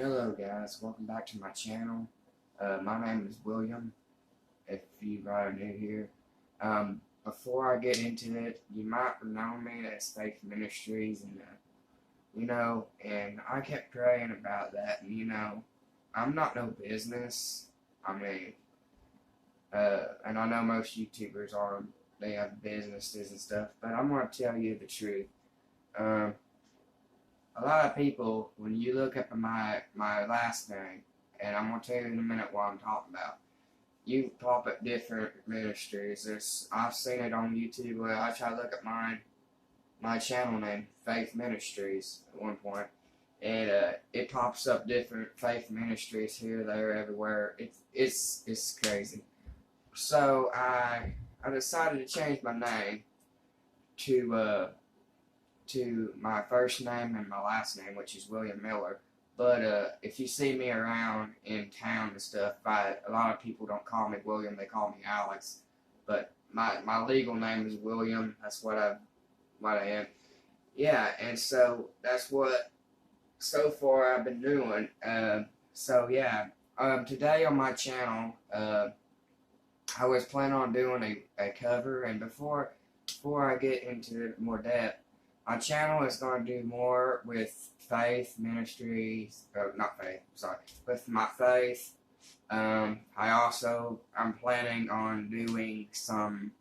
Hello guys, welcome back to my channel. My name is William, if you are new here. Before I get into it, you might know me as Faith Ministries, and I kept praying about that, and I'm not no business. And I know most YouTubers they have businesses and stuff, but I'm going to tell you the truth. A lot of people, when you look up my last name, and I'm going to tell you in a minute what I'm talking about, you pop up different ministries. I've seen it on YouTube where I try to look at my channel name, Faith Ministries, at one point, and it pops up different Faith Ministries here, there, everywhere. It's crazy. So I decided to change my name to my first name and my last name, which is William Miller. But if you see me around in town and stuff, a lot of people don't call me William, they call me Alex. But my legal name is William. That's what I am. Yeah, and so that's what so far I've been doing. Today on my channel, I was planning on doing a cover, and before I get into more depth, my channel is going to do more with Faith Ministries, with my faith. I'm planning on doing some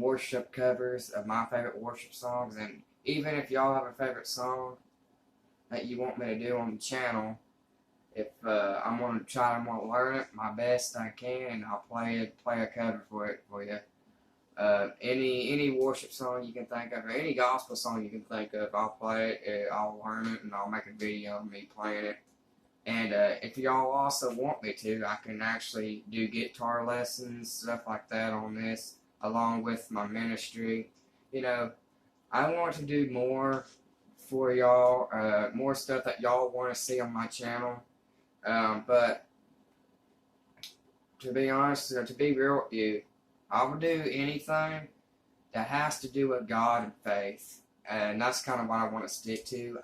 worship covers of my favorite worship songs, and even if y'all have a favorite song that you want me to do on the channel, if I'm going to learn it my best I can, and I'll play a cover for you. Any worship song you can think of, or any gospel song you can think of, I'll play it, I'll learn it, and I'll make a video of me playing it. And if y'all also want me to, I can actually do guitar lessons, stuff like that on this, along with my ministry. I want to do more for y'all, more stuff that y'all want to see on my channel. But to be honest, to be real with you, I will do anything that has to do with God and faith, and that's kind of what I want to stick to.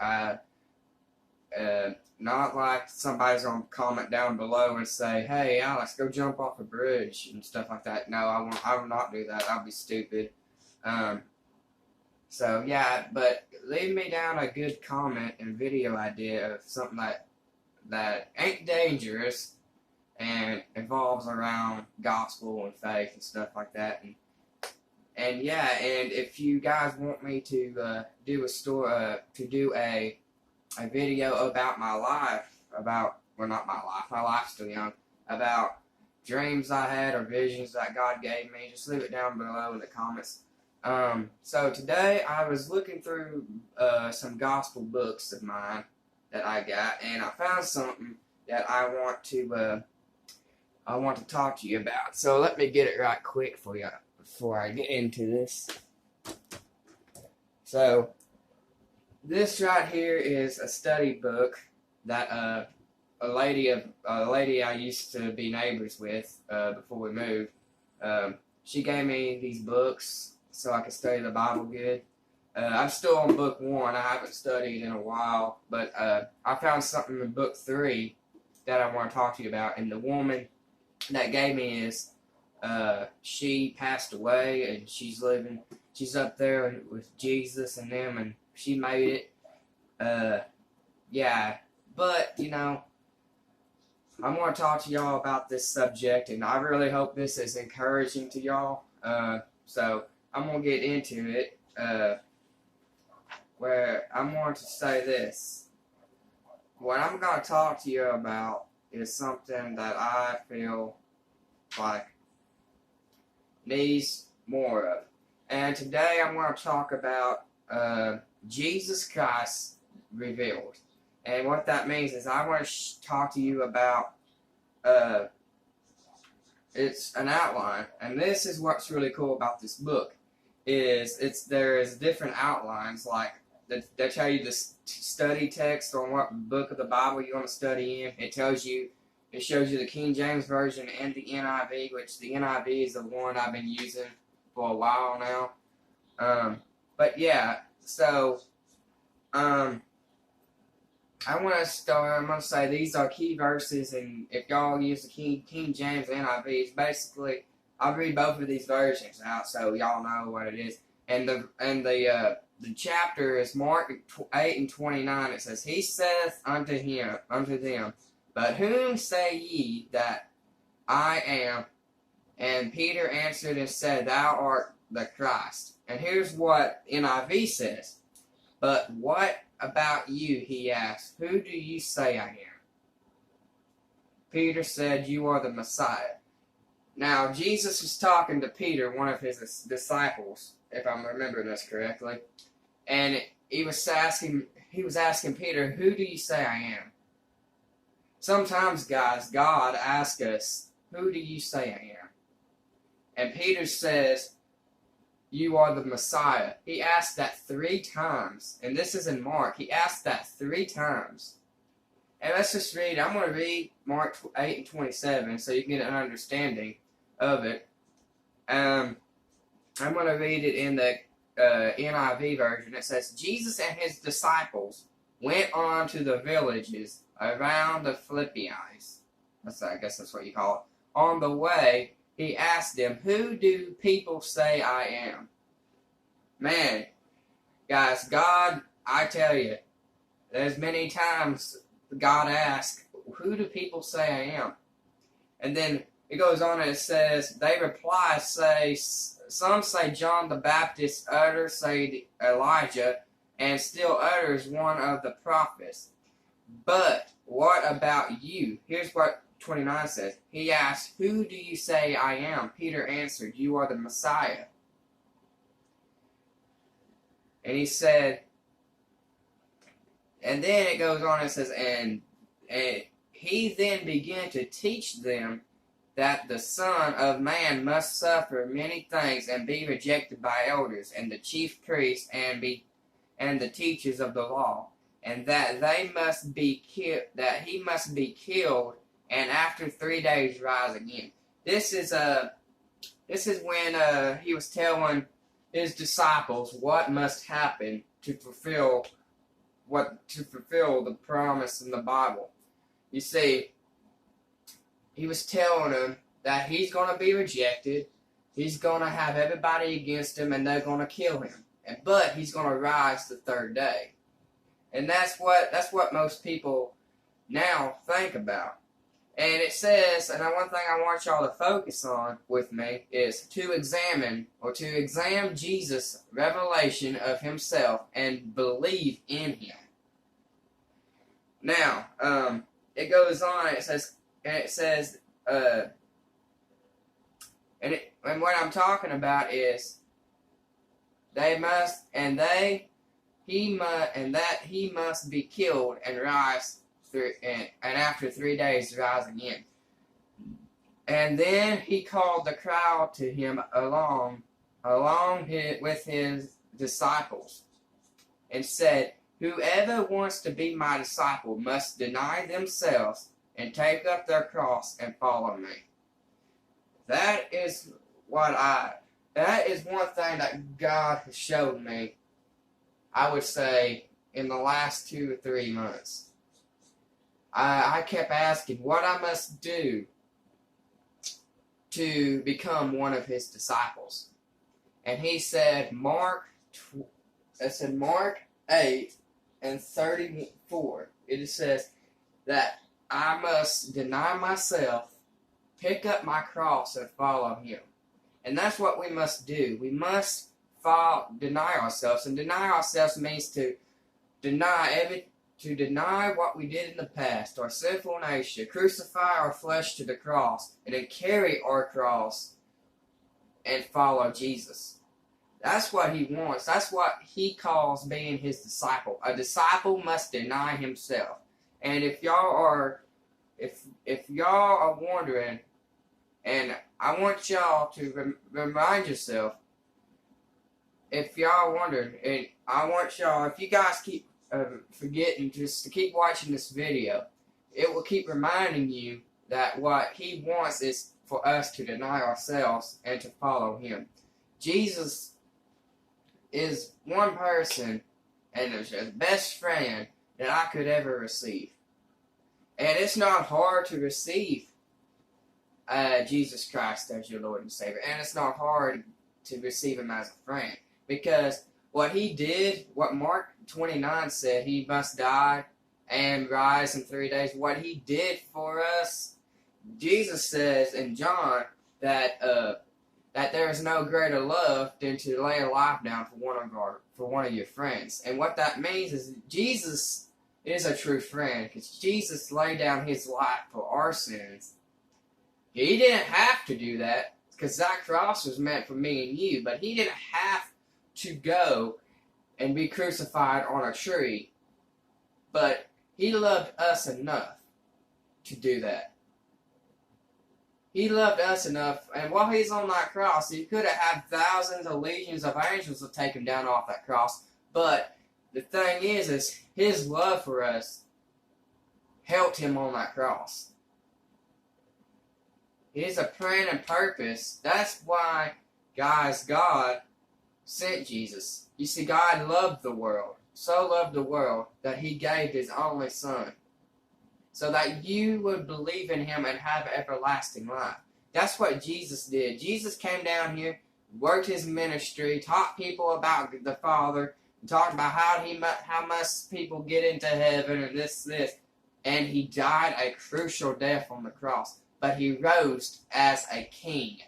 Not like somebody's gonna comment down below and say, "Hey, Alex, go jump off a bridge" and stuff like that. No, I will not do that. I'll be stupid. But leave me down a good comment and video idea of something that ain't dangerous and involves around gospel and faith and stuff like that, and if you guys want me to do a video about my life, my life's still young, about dreams I had or visions that God gave me, just leave it down below in the comments. So today I was looking through some gospel books of mine that I got, and I found something that I want to talk to you about. So let me get it right quick for you before I get into this. So this right here is a study book that a lady I used to be neighbors with before we moved. She gave me these books so I could study the Bible good. I'm still on book 1. I haven't studied in a while, but I found something in book 3 that I want to talk to you about. And the woman that gave me is, she passed away, and she's up there with Jesus and them, and she made it. But I'm going to talk to y'all about this subject, and I really hope this is encouraging to y'all. So I'm going to get into it, where I'm going to say this. What I'm going to talk to you about is something that I feel like needs more of. And today I'm going to talk about Jesus Christ revealed. And what that means is I want to talk to you about it's an outline. And this is what's really cool about this book, is there's different outlines, like they tell you the study text on what book of the Bible you want to study in. It shows you the King James Version and the NIV, which the NIV is the one I've been using for a while now. I'm gonna say these are key verses, and if y'all use the King James NIV, it's basically I'll read both of these versions out so y'all know what it is. And the chapter is Mark 8:29. It says, "He saith unto them, but whom say ye that I am? And Peter answered and said, Thou art the Christ." And here's what NIV says. "But what about you?" he asked. "Who do you say I am?" Peter said, "You are the Messiah." Now, Jesus was talking to Peter, one of his disciples, if I'm remembering this correctly. And he was asking Peter, "Who do you say I am?" Sometimes, guys, God asks us, "Who do you say I am?" And Peter says, "You are the Messiah." He asked that 3 times. And this is in Mark. He asked that 3 times. And let's just read. I'm going to read Mark 8:27 so you can get an understanding of it. I'm going to read it in the NIV version. It says, "Jesus and his disciples went on to the villages around the Philippians." I guess that's what you call it. On the way, he asked them, "Who do people say I am?" Man, guys, God, I tell you, there's many times God asks, "Who do people say I am?" And then it goes on and it says, they reply, some say John the Baptist, others say Elijah, and still others one of the prophets. "But what about you?" Here's what 29 says. He asked, "Who do you say I am?" Peter answered, "You are the Messiah." And he said, and then it goes on and says, and he then began to teach them that the Son of Man must suffer many things and be rejected by elders and the chief priests and the teachers of the law, and that he must be killed, and after 3 days rise again. This is when he was telling his disciples what must happen to fulfill the promise in the Bible. You see, he was telling them that he's going to be rejected, he's going to have everybody against him, and they're going to kill him. But he's going to rise the 3rd day. And that's what most people now think about. And it says, and one thing I want y'all to focus on with me is to examine Jesus' revelation of himself and believe in him. Now, it goes on, and it says, and what I'm talking about is he must be killed and rise and after 3 days rise again. And then he called the crowd to him along with his disciples, and said, "Whoever wants to be my disciple must deny themselves and take up their cross and follow me." That is one thing that God has showed me, I would say, in the last 2 or 3 months. I kept asking what I must do to become one of his disciples. And he said, Mark 8:34. It says that I must deny myself, pick up my cross, and follow him. And that's what we must do. We must deny ourselves. And deny ourselves means to deny what we did in the past, our sinful nature, crucify our flesh to the cross, and then carry our cross and follow Jesus. That's what he wants. That's what he calls being his disciple. A disciple must deny himself. And if y'all are wondering, and I want y'all to remind yourself, if y'all are wondering, and I want y'all, if you guys keep forgetting just to keep watching this video, it will keep reminding you that what he wants is for us to deny ourselves and to follow him. Jesus is one person and his best friend that I could ever receive. And it's not hard to receive Jesus Christ as your Lord and Savior. And it's not hard to receive Him as a friend. Because what He did, what Mark 29 said, He must die and rise in 3 days. What He did for us, Jesus says in John that there is no greater love than to lay a life down for one of your friends. And what that means is Jesus is a true friend, because Jesus laid down His life for our sins. He didn't have to do that, because that cross was meant for me and you, but He didn't have to go and be crucified on a tree. But He loved us enough to do that. He loved us enough, and while He's on that cross, He could have had thousands of legions of angels to take Him down off that cross. But the thing is His love for us helped Him on that cross. His plan and purpose. That's why, guys, God sent Jesus. You see, God loved the world, so loved the world, that He gave His only Son, so that you would believe in Him and have everlasting life. That's what Jesus did. Jesus came down here, worked His ministry, taught people about the Father, talked about how must people get into heaven and this, and He died a crucial death on the cross. But He rose as a king.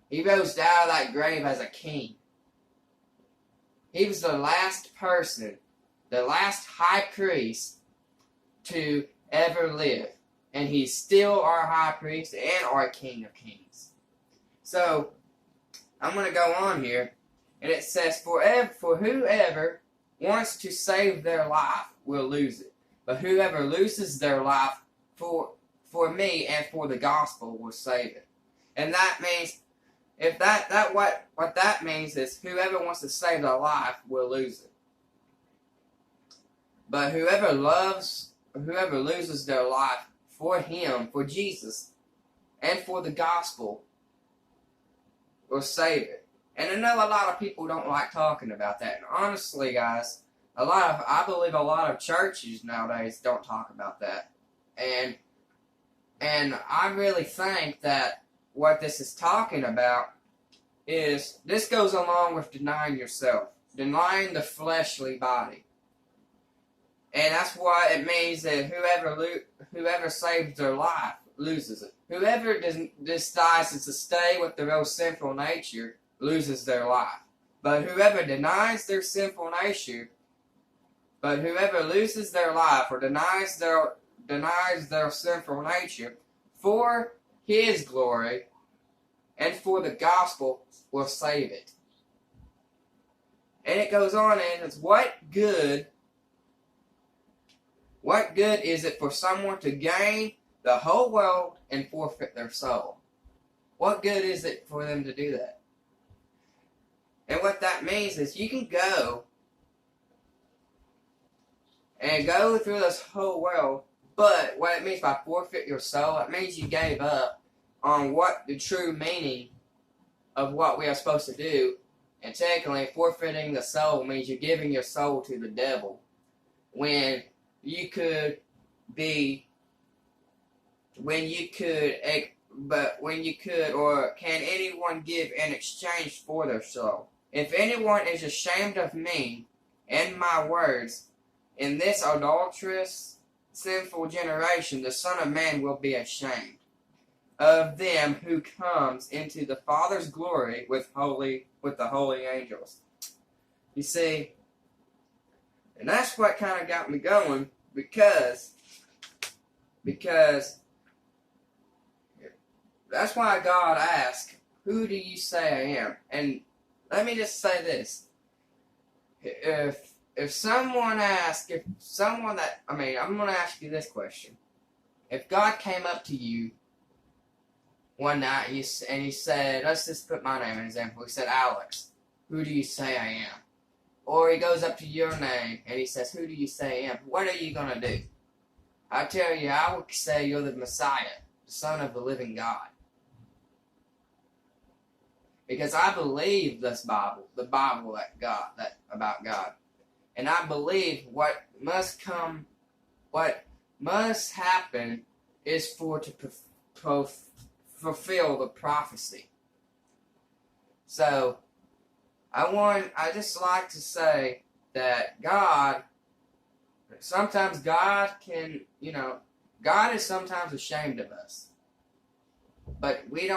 He rose out of that grave as a king. He was the last person, the last high priest to ever live. And He's still our high priest and our King of Kings. So, I'm going to go on here. And it says, for whoever wants to save their life will lose it. But whoever loses their life for me and for the gospel will save it. And that means, what that means is whoever wants to save their life will lose it. But whoever loses their life for Him, for Jesus, and for the gospel will save it. And I know a lot of people don't like talking about that. And honestly, guys, I believe a lot of churches nowadays don't talk about that. And I really think that what this is talking about is, this goes along with denying yourself, denying the fleshly body. And that's why it means that whoever saves their life loses it. Whoever decides to stay with their own sinful nature loses their life. But whoever denies their sinful nature, but whoever loses their life or denies their sinful nature for His glory and for the gospel will save it. And it goes on and it's, what good is it for someone to gain the whole world and forfeit their soul? What good is it for them to do that? And what that means is you can go through this whole world, but what it means by forfeit your soul, it means you gave up on what the true meaning of what we are supposed to do. And technically, forfeiting the soul means you're giving your soul to the devil. When you could, or can anyone give in exchange for their soul? If anyone is ashamed of me and my words in this adulterous, sinful generation, the Son of Man will be ashamed of them who comes into the Father's glory with the holy angels. You see, and that's what kind of got me going, because that's why God asked, who do you say I am? And let me just say this. I'm going to ask you this question. If God came up to you one night and He said, let's just put my name as an example. He said, Alex, who do you say I am? Or He goes up to your name and He says, who do you say I am? What are you going to do? I tell you, I would say you're the Messiah, the Son of the living God. Because I believe this Bible, the Bible about God. And I believe what must happen is for to fulfill the prophecy. So I just like to say that sometimes God can, God is sometimes ashamed of us. But He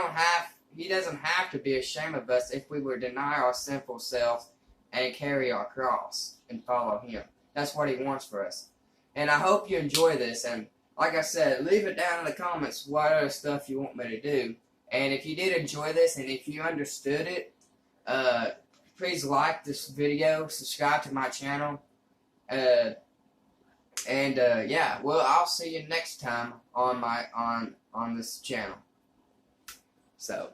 doesn't have to be ashamed of us if we would deny our sinful selves and carry our cross and follow Him. That's what He wants for us. And I hope you enjoy this. And like I said, leave it down in the comments what other stuff you want me to do. And if you did enjoy this and if you understood it, please like this video, subscribe to my channel, yeah. Well, I'll see you next time on this channel. So.